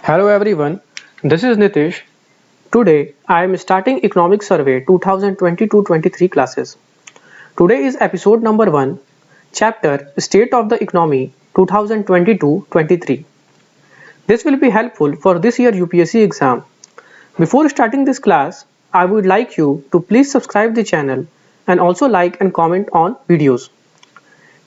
Hello everyone, this is Nitish. Today I am starting Economic Survey 2022-23 classes. Today is episode number 1, chapter State of the Economy 2022-23. This will be helpful for this year UPSC exam. Before starting this class, I would like you to please subscribe the channel and also like and comment on videos.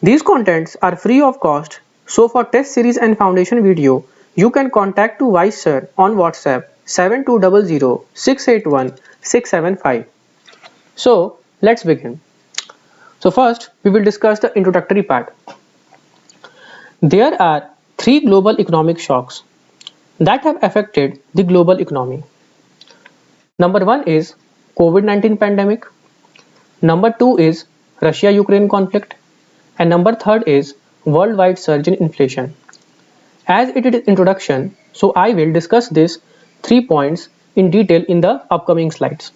These contents are free of cost, so for test series and foundation video, you can contact to Vice Sir on WhatsApp 7200 681 675. So let's begin. So first we will discuss the introductory part. There are three global economic shocks that have affected the global economy. Number 1 is COVID-19 pandemic. Number 2 is Russia-Ukraine conflict. And number 3 is worldwide surge in inflation. As it is introduction, so I will discuss these 3 points in detail in the upcoming slides.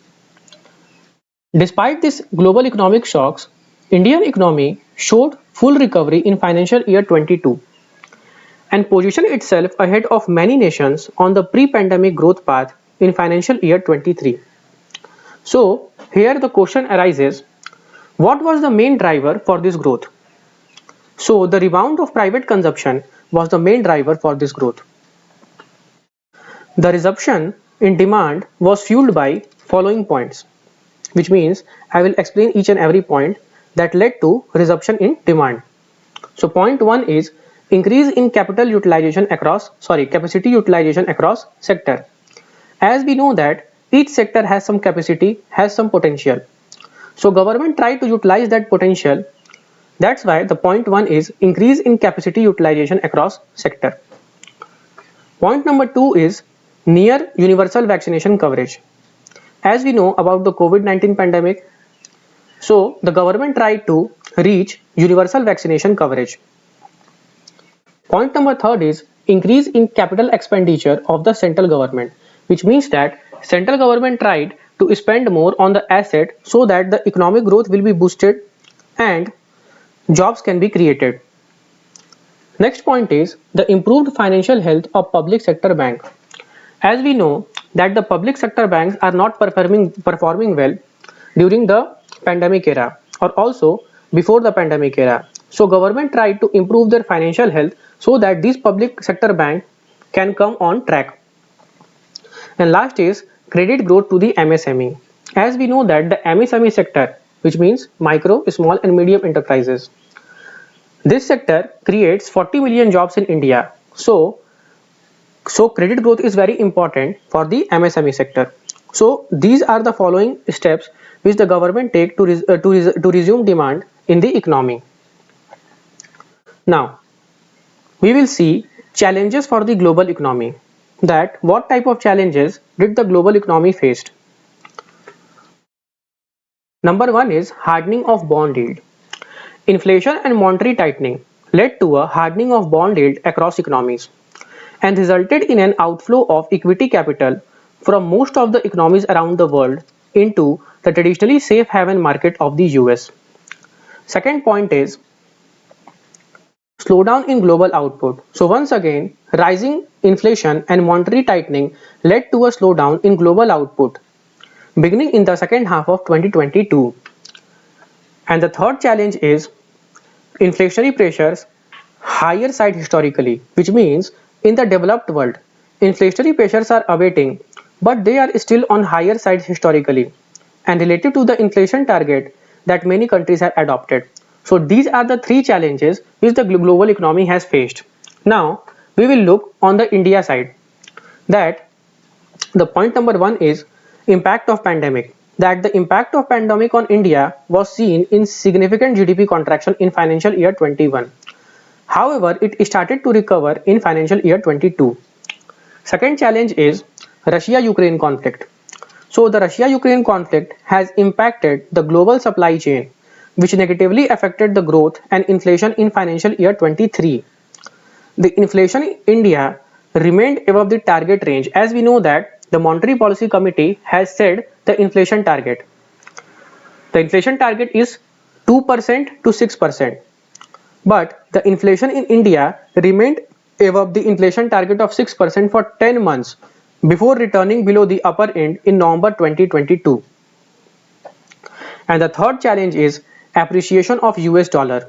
Despite these global economic shocks, Indian economy showed full recovery in financial year 22 and positioned itself ahead of many nations on the pre-pandemic growth path in financial year 23. So here the question arises, what was the main driver for this growth? So the rebound of private consumption was the main driver for this growth. The resumption in demand was fueled by following points, which means I will explain each and every point that led to resumption in demand. So point 1 is increase in capacity utilization across sector. As we know that each sector has some capacity, has some potential. So government tried to utilize that potential. That's why the point 1 is increase in capacity utilization across sector. Point number 2 is near universal vaccination coverage. As we know about the COVID-19 pandemic, so the government tried to reach universal vaccination coverage. Point number 3 is increase in capital expenditure of the central government, which means that central government tried to spend more on the asset so that the economic growth will be boosted and jobs can be created. Next point is the improved financial health of public sector bank. As we know that the public sector banks are not performing well during the pandemic era or also before the pandemic era. So government tried to improve their financial health so that these public sector banks can come on track. And last is credit growth to the MSME. As we know that the MSME sector, which means micro, small and medium enterprises, this sector creates 40 million jobs in India. So credit growth is very important for the MSME sector. So these are the following steps which the government take to resume demand in the economy. Now we will see challenges for the global economy. That what type of challenges did the global economy faced? Number 1 is hardening of bond yield. Inflation and monetary tightening led to a hardening of bond yield across economies and resulted in an outflow of equity capital from most of the economies around the world into the traditionally safe haven market of the US. Second point is slowdown in global output. So once again, rising inflation and monetary tightening led to a slowdown in global output beginning in the second half of 2022. And the third challenge is inflationary pressures higher side historically, which means in the developed world, inflationary pressures are abating, but they are still on higher side historically and relative to the inflation target that many countries have adopted. So these are the 3 challenges which the global economy has faced. Now we will look on the India side. That the point number 1 is impact of pandemic. That the impact of pandemic on India was seen in significant GDP contraction in financial year 21. However, it started to recover in financial year 22. Second challenge is Russia-Ukraine conflict. So the Russia-Ukraine conflict has impacted the global supply chain, which negatively affected the growth and inflation in financial year 23. The inflation in India remained above the target range. As we know that the Monetary Policy Committee has set the inflation target. The inflation target is 2% to 6%. But the inflation in India remained above the inflation target of 6% for 10 months before returning below the upper end in November 2022. And the third challenge is appreciation of US dollar.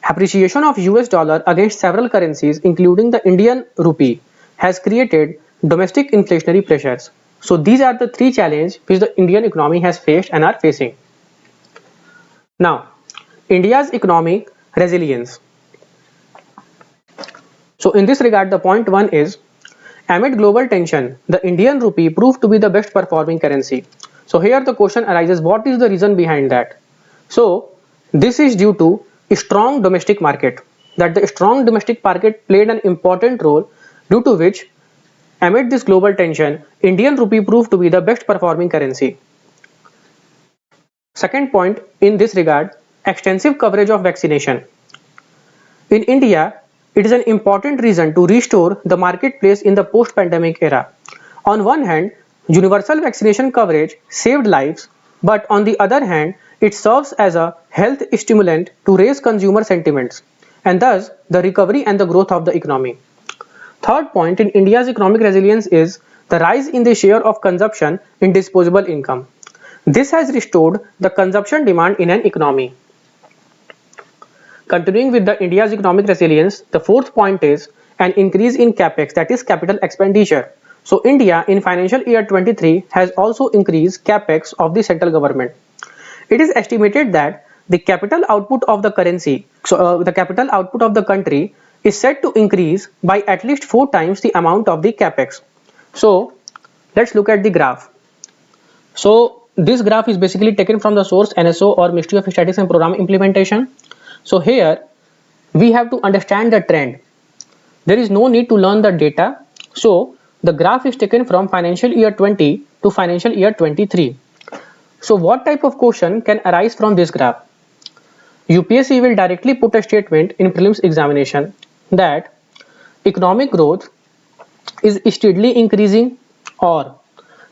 Appreciation of US dollar against several currencies including the Indian rupee has created domestic inflationary pressures. So these are the three challenges which the Indian economy has faced and are facing. Now, India's economic resilience. So in this regard, the point one is, amid global tension, the Indian rupee proved to be the best performing currency. So here the question arises, what is the reason behind that? So this is due to a strong domestic market, that the strong domestic market played an important role, due to which amid this global tension, Indian rupee proved to be the best performing currency. Second point in this regard, extensive coverage of vaccination. In India, it is an important reason to restore the marketplace in the post-pandemic era. On one hand, universal vaccination coverage saved lives, but on the other hand, it serves as a health stimulant to raise consumer sentiments, and thus the recovery and the growth of the economy. Third point in India's economic resilience is the rise in the share of consumption in disposable income. This has restored the consumption demand in an economy. Continuing with the India's economic resilience, the fourth point is an increase in capex, that is capital expenditure. So India in financial year 23 has also increased capex of the central government. It is estimated that the capital output of the country is set to increase by at least 4 times the amount of the capex. So let's look at the graph. So this graph is basically taken from the source NSO or Ministry of Statistics and Program Implementation. So here we have to understand the trend. There is no need to learn the data. So the graph is taken from financial year 20 to financial year 23. So what type of question can arise from this graph? UPSC will directly put a statement in prelims examination that economic growth is steadily increasing or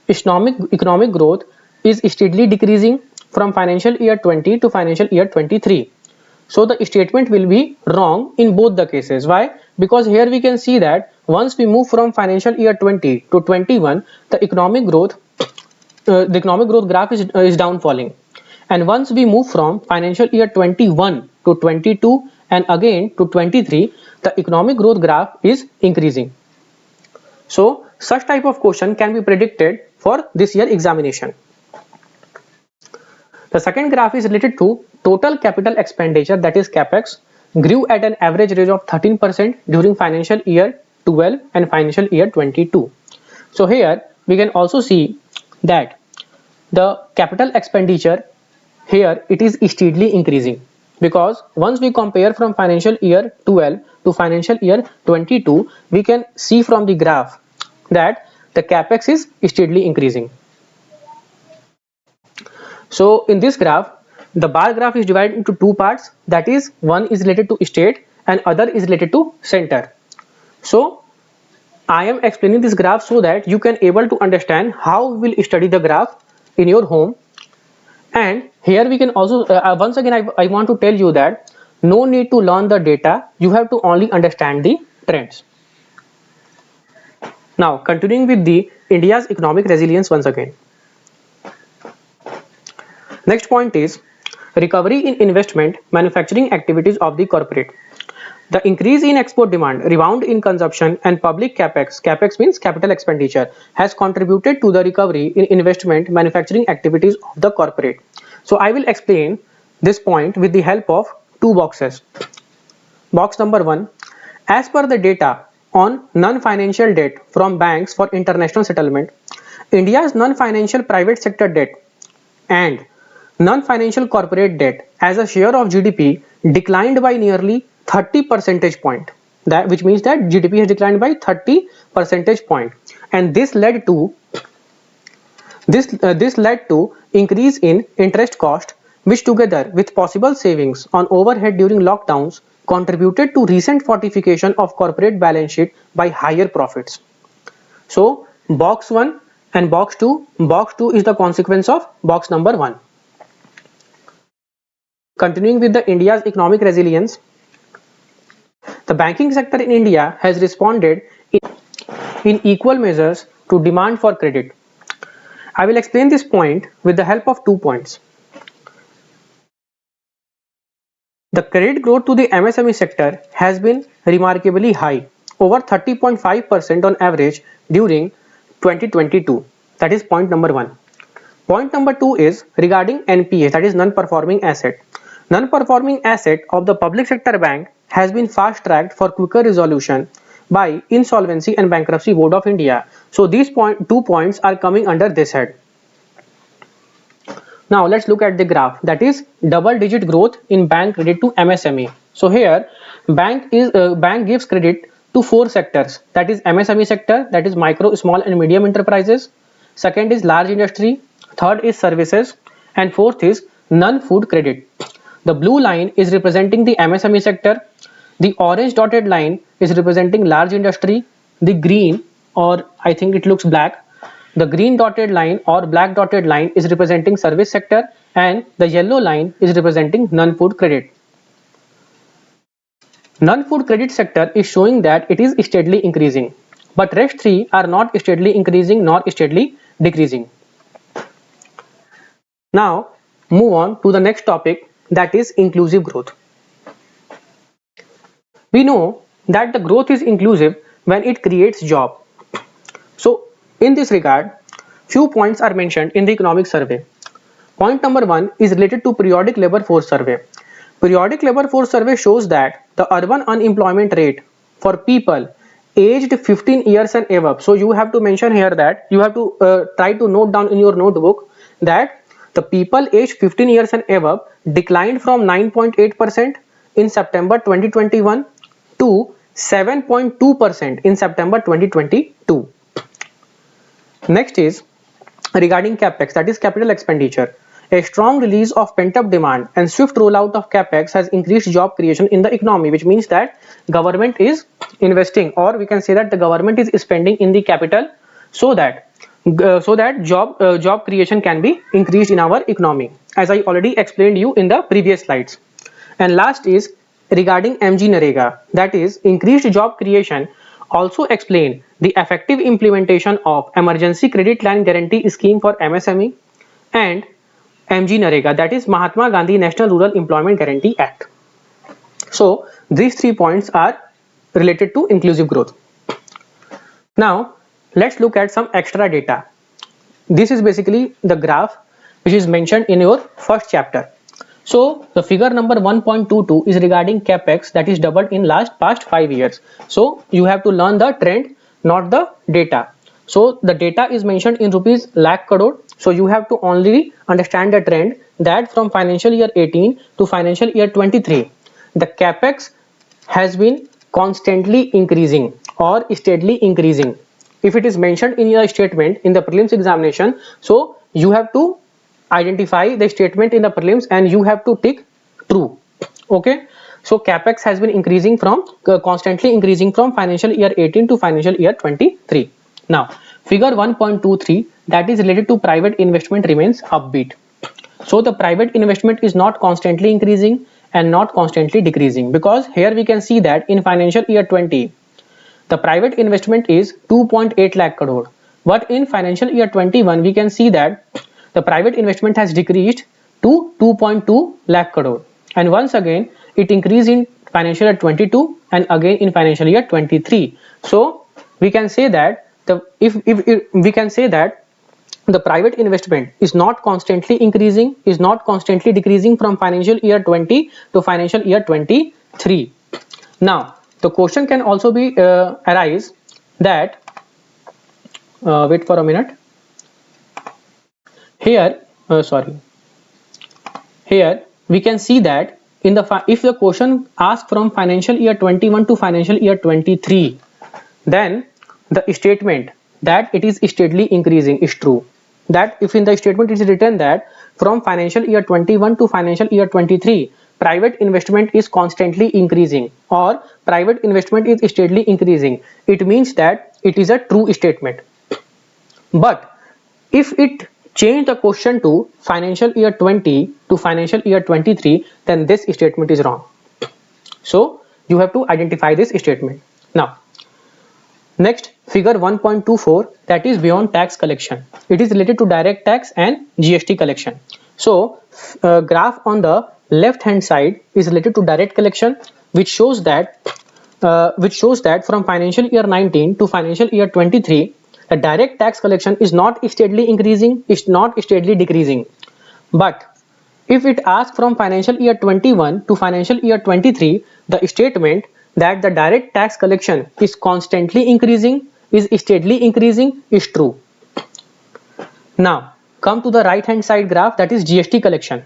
economic growth is steadily decreasing from financial year 20 to financial year 23. So the statement will be wrong in both the cases. Why? Because here we can see that once we move from financial year 20 to 21, the economic growth graph is down falling. And once we move from financial year 21 to 22 and again to 23, the economic growth graph is increasing. So such type of question can be predicted for this year examination. The second graph is related to total capital expenditure, that is capex, grew at an average rate of 13% during financial year 12 and financial year 22. So here we can also see that the capital expenditure here it is steadily increasing, because once we compare from financial year 12 to financial year 22, we can see from the graph that the capex is steadily increasing. So in this graph, the bar graph is divided into two parts, that is one is related to state and other is related to center. So I am explaining this graph so that you can able to understand how we will study the graph in your home. And here we can also once again I want to tell you that no need to learn the data, you have to only understand the trends. Now continuing with the India's economic resilience once again. Next point is recovery in investment manufacturing activities of the corporate. The increase in export demand, rebound in consumption and public capex means capital expenditure, has contributed to the recovery in investment manufacturing activities of the corporate. So I will explain this point with the help of two boxes. Box number 1, as per the data on non-financial debt from banks for international settlement, India's non-financial private sector debt and non-financial corporate debt as a share of GDP declined by nearly 30 percentage point, that which means that GDP has declined by 30 percentage point, and this led to increase in interest cost, which together with possible savings on overhead during lockdowns contributed to recent fortification of corporate balance sheet by higher profits. So box 1 and box 2 is the consequence of box number 1. Continuing with the India's economic resilience, The banking sector in India has responded in equal measures to demand for credit. I will explain this point with the help of 2 points. The credit growth to the MSME sector has been remarkably high, over 30.5% on average during 2022. That is point number 1. Point number 2 is regarding NPA, that is non-performing asset. Non-performing asset of the public sector bank has been fast-tracked for quicker resolution by Insolvency and Bankruptcy Board of India. So these 2 points are coming under this head. Now let's look at the graph, that is double digit growth in bank credit to MSME. So here bank gives credit to 4 sectors, that is MSME sector, that is micro, small and medium enterprises. Second is large industry, third is services, and fourth is non-food credit. The blue line is representing the MSME sector, the orange dotted line is representing large industry, the green, or I think it looks black, the green dotted line or black dotted line is representing service sector, and the yellow line is representing non-food credit. Non-food credit sector is showing that it is steadily increasing, but rest 3 are not steadily increasing nor steadily decreasing. Now move on to the next topic, that is inclusive growth. We know that the growth is inclusive when it creates job. So in this regard, few points are mentioned in the economic survey. Point number 1 is related to periodic labor force survey. Periodic labor force survey shows that the urban unemployment rate for people aged 15 years and above. So you have to mention here that you have to try to note down in your notebook that the people aged 15 years and above declined from 9.8% in September 2021 to 7.2% in September 2022. Next is regarding capex, that is capital expenditure. A strong release of pent-up demand and swift rollout of capex has increased job creation in the economy, which means that government is investing, or we can say that the government is spending in the capital so that job creation can be increased in our economy, as I already explained you in the previous slides. And last is regarding MGNREGA, that is increased job creation also explain the effective implementation of Emergency Credit Line Guarantee Scheme for MSME and MGNREGA, that is Mahatma Gandhi National Rural Employment Guarantee Act. So these 3 points are related to inclusive growth. Now let's look at some extra data. This is basically the graph which is mentioned in your first chapter. So the figure number 1.22 is regarding capex, that is doubled in past 5 years. So you have to learn the trend, not the data. So the data is mentioned in rupees lakh crore. So you have to only understand the trend that from financial year 18 to financial year 23, the capex has been constantly increasing or steadily increasing. If it is mentioned in your statement in the prelims examination, so you have to identify the statement in the prelims and you have to tick true. Okay, so capex has been increasing from constantly increasing from financial year 18 to financial year 23. Now figure 1.23, that is related to private investment, remains upbeat. So the private investment is not constantly increasing and not constantly decreasing, because here we can see that in financial year 20 the private investment is 2.8 lakh crore, but in financial year 21 we can see that the private investment has decreased to 2.2 lakh crore, and once again it increased in financial year 22 and again in financial year 23. So we can say that the private investment is not constantly increasing, is not constantly decreasing from financial year 20 to financial year 23. Now the question can also be arise that wait for a minute. Here we can see that in the if the question asks from financial year 21 to financial year 23, then the statement that it is steadily increasing is true. That if in the statement it is written that from financial year 21 to financial year 23 private investment is constantly increasing or private investment is steadily increasing, it means that it is a true statement. But if it change the question to financial year 20 to financial year 23, then this statement is wrong. So you have to identify this statement. Now, next, figure 1.24, that is beyond tax collection. It is related to direct tax and GST collection. So, graph on the left hand side is related to direct collection, which shows that from financial year 19 to financial year 23, the direct tax collection is not steadily increasing, it's not steadily decreasing. But if it asks from financial year 21 to financial year 23, the statement that the direct tax collection is constantly increasing, is steadily increasing, is true. Now, come to the right hand side graph, that is GST collection.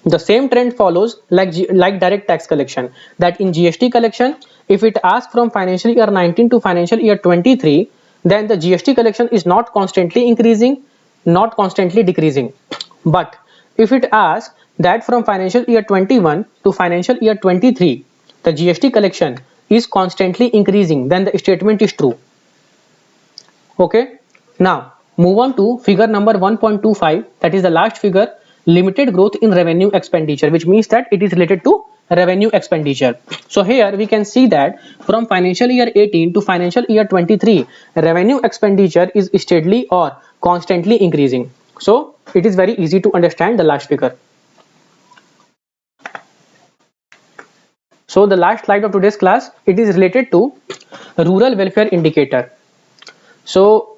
The same trend follows like direct tax collection, that in GST collection, if it asks from financial year 19 to financial year 23, then the GST collection is not constantly increasing, not constantly decreasing. But if it asks that from financial year 21 to financial year 23, the GST collection is constantly increasing, then the statement is true. Okay. Now, move on to figure number 1.25, that is the last figure, limited growth in revenue expenditure, which means that it is related to revenue expenditure. So here we can see that from financial year 18 to financial year 23, revenue expenditure is steadily or constantly increasing. So it is very easy to understand the last figure. So the last slide of today's class, it is related to rural welfare indicator. So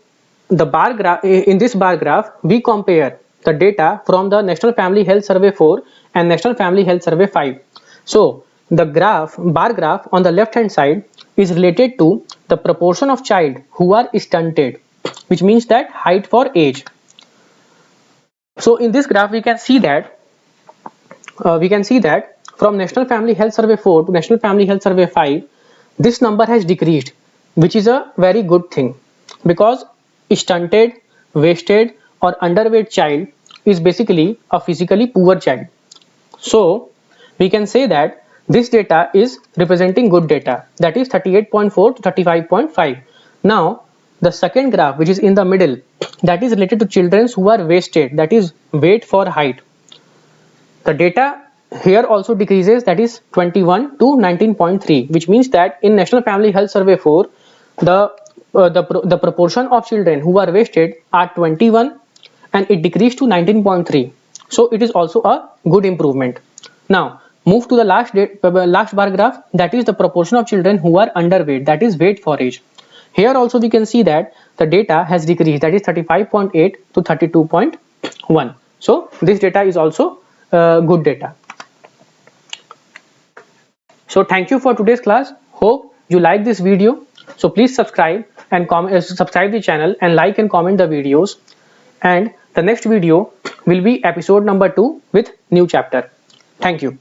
the bar graph, in this bar graph, we compare the data from the National Family Health Survey 4 and National Family Health Survey 5. So the bar graph on the left hand side is related to the proportion of child who are stunted, which means that height for age. So in this graph we can see that from National Family Health Survey 4 to National Family Health Survey 5, this number has decreased, which is a very good thing, because stunted, wasted or underweight child is basically a physically poor child. So we can say that this data is representing good data, that is 38.4 to 35.5. Now the second graph, which is in the middle, that is related to children who are wasted, that is weight for height. The data here also decreases, that is 21 to 19.3, which means that in National Family Health Survey 4, the proportion of children who are wasted are 21 and it decreased to 19.3. So it is also a good improvement. Now move to the last bar graph, that is the proportion of children who are underweight, that is weight for age. Here also we can see that the data has decreased, that is 35.8 to 32.1. So this data is also good data. So thank you for today's class. Hope you like this video. So please subscribe and subscribe the channel and like and comment the videos. And the next video will be episode number 2 with new chapter. Thank you.